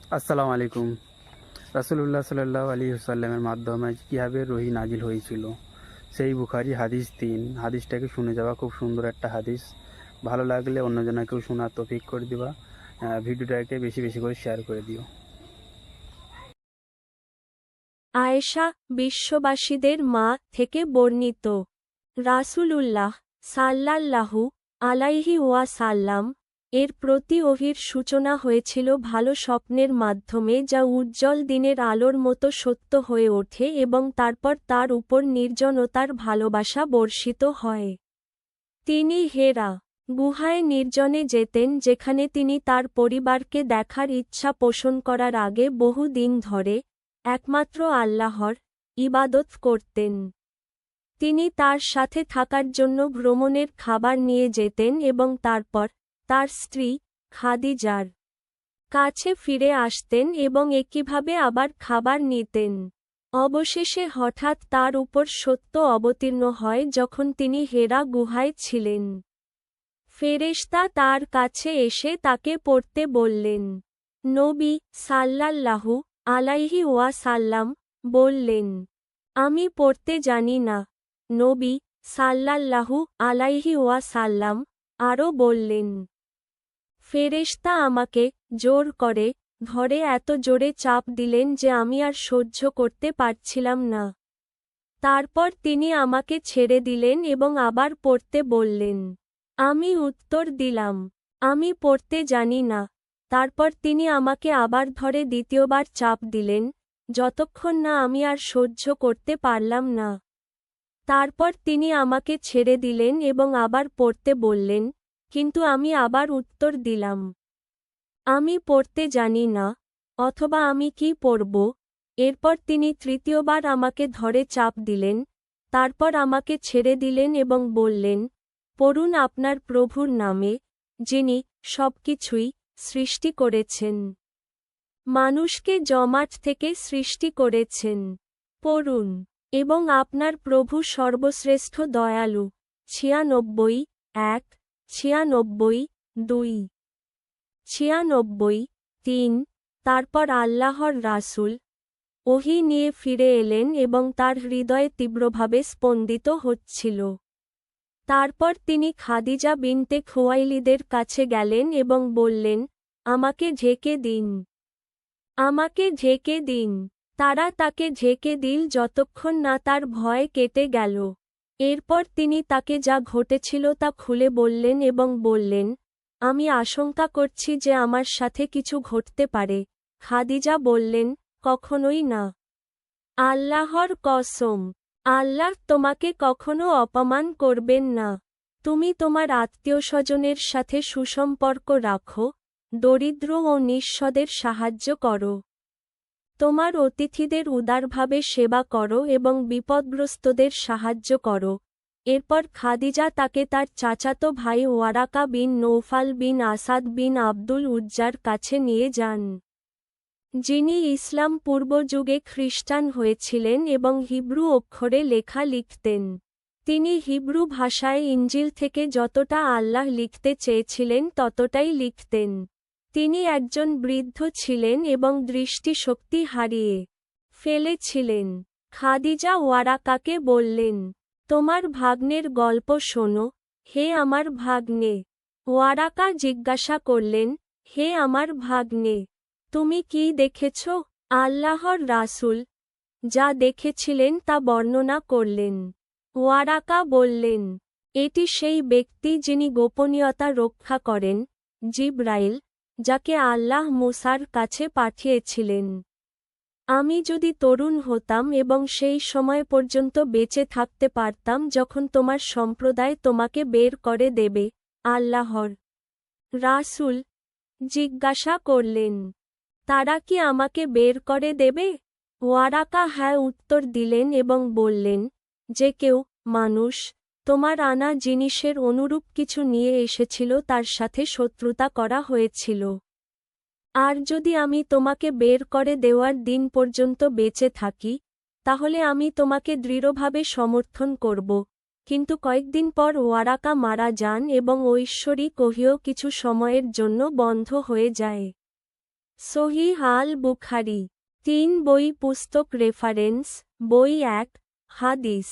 আসসালামু আলাইকুম। রাসূলুল্লাহ সাল্লাল্লাহু আলাইহি ওয়াসাল্লামের মাধ্যমে কিভাবে ওহী নাজিল হয়েছিল, সেই বুখারী হাদিস ৩। হাদিসটাকে শুনে যাওয়া, খুব সুন্দর একটা হাদিস। ভালো লাগলে অন্যজনকেও শোনার তৌফিক করে দিবা। ভিডিওটাকে বেশি বেশি করে শেয়ার করে দিও। আয়েশা বিশ্ববাসীদের মা থেকে বর্ণিত। রাসূলুল্লাহ সাল্লাল্লাহু আলাইহি ওয়াসাল্লাম এর প্রতি ওহীর সূচনা হয়েছিল ভালো স্বপ্নের মাধ্যমে, যা উজ্জ্বল দিনের আলোর মতো সত্য হয়ে ওঠে এবং তারপর তার উপর নির্জনতার ভালোবাসা বর্ষিত হয়। তিনি হেরা গুহায় নির্জনে যেতেন, যেখানে তিনি তার পরিবারকে দেখার ইচ্ছা পোষণ করার আগে বহু দিন ধরে একমাত্র আল্লাহর ইবাদত করতেন। তিনি তার সাথে থাকার জন্য ভ্রমণের খাবার নিয়ে যেতেন এবং তারপর তার স্ত্রী খাদিজার কাছে ফিরে আসতেন এবং একইভাবে আবার খাবার নিতেন। অবশেষে হঠাৎ তার উপর সত্য অবতীর্ণ হয় যখন তিনি হেরা গুহায় ছিলেন। ফেরেশতা তার কাছে এসে তাকে পড়তে বললেন। নবী সাল্লাল্লাহু আলাইহি ওয়াসাল্লাম বললেন, আমি পড়তে জানি না। নবী সাল্লাল্লাহু আলাইহি ওয়াসাল্লাম আরও বললেন, ফেরেশতা আমাকে জোর করে ধরে এত জোরে চাপ দিলেন যে আমি আর সহ্য করতে পারছিলাম না। তারপর তিনি আমাকে ছেড়ে দিলেন এবং আবার পড়তে বললেন। আমি উত্তর দিলাম, আমি পড়তে জানি না। তারপর তিনি আমাকে আবার ধরে দ্বিতীয়বার চাপ দিলেন, যতক্ষণ না আমি আর সহ্য করতে পারলাম না। তারপর তিনি আমাকে ছেড়ে দিলেন এবং আবার পড়তে বললেন, কিন্তু আমি আবার উত্তর দিলাম, আমি পড়তে জানি না, অথবা আমি কি পড়ব। এরপর তিনি তৃতীয়বার আমাকে ধরে চাপ দিলেন, তারপর আমাকে ছেড়ে দিলেন এবং বললেন, পড়ুন আপনার প্রভুর নামে, যিনি সবকিছুই সৃষ্টি করেছেন। মানুষকে জমাট থেকে সৃষ্টি করেছেন। পড়ুন, এবং আপনার প্রভু সর্বশ্রেষ্ঠ দয়ালু। ৯৬ ১ ৯৬ ২ ৯৬ ৩ তারপর আল্লাহর রাসূল ওহী নিয়ে ফিরে এলেন এবং তার হৃদয় তীব্রভাবে স্পন্দিত হচ্ছিল। তারপর তিনি খাদিজা বিনতে খুয়াইলিদের কাছে গেলেন এবং বললেন, আমাকে ঢেকে দিন, আমাকে ঢেকে দিন। তারা তাকে ঢেকে দিল যতক্ষণ না তার ভয় কেটে গেল। এরপর তিনি তাকে যা ঘটেছিল তা খুলে বললেন এবং বললেন, আমি আশঙ্কা করছি যে আমার সাথে কিছু ঘটতে পারে। খাদিজা বললেন, কখনোই না। আল্লাহর কসম, আল্লাহ তোমাকে কখনো অপমান করবেন না। তুমি তোমার আত্মীয়স্বজনের সাথে সুসম্পর্ক রাখো, দরিদ্র ও নিঃস্বদের সাহায্য করো। তোমার অতিথিদের উদারভাবে সেবা করো এবং বিপদগ্রস্তদের সাহায্য করো। এরপর খাদিজা তাকে তার চাচাতো ভাই ওয়ারাকা বিন নৌফাল বিন আসাদ বিন আব্দুল উজ্জার কাছে নিয়ে যান, যিনি ইসলাম পূর্ব যুগে খ্রিস্টান হয়েছিলেন এবং হিব্রু অক্ষরে লেখা লিখতেন। তিনি হিব্রু ভাষায় ইঞ্জিল থেকে যতটা আল্লাহ লিখতে চেয়েছিলেন ততটাই লিখতেন। তিনি একজন বৃদ্ধ ছিলেন এবং দৃষ্টিশক্তি হারিয়ে ফেলেছিলেন। খাদিজা ওয়ারাকাকে বললেন, তোমার ভাগ্নের গল্প শোনো, হে আমার ভাগ্নে। ওয়ারাকা জিজ্ঞাসা করলেন, হে আমার ভাগ্নে, তুমি কি দেখেছ? আল্লাহর রাসূল যা দেখেছিলেন তা বর্ণনা করলেন। ওয়ারাকা বললেন, এটি সেই ব্যক্তি যিনি গোপনীয়তা রক্ষা করেন, জিবরাইল, যাকে আল্লাহ মুসার কাছে পাঠিয়েছিলেন। আমি যদি তরুণ হতাম এবং সেই সময় পর্যন্ত বেঁচে থাকতে পারতাম যখন তোমার সম্প্রদায় তোমাকে বের করে দেবে। আল্লাহর রাসূল জিজ্ঞাসা করলেন, তারা কি আমাকে বের করে দেবে? ওয়ারাকা হ্যাঁ উত্তর দিলেন এবং বললেন, যে কেউ মানুষ তোমার আনা জিনিসের অনুরূপ কিছু নিয়ে এসেছিল তার সাথে শত্রুতা করা হয়েছিল। আর যদি আমি তোমাকে বের করে দেওয়ার দিন পর্যন্ত বেঁচে থাকি, তাহলে আমি তোমাকে দৃঢ়ভাবে সমর্থন করব। কিন্তু কয়েকদিন পর ওয়ারাকা মারা যান এবং ঐশ্বরিক ওহীও কিছু সময়ের জন্য বন্ধ হয়ে যায়। সহিহ আল বুখারী 3 বই পুস্তক রেফারেন্স বই 1 হাদিস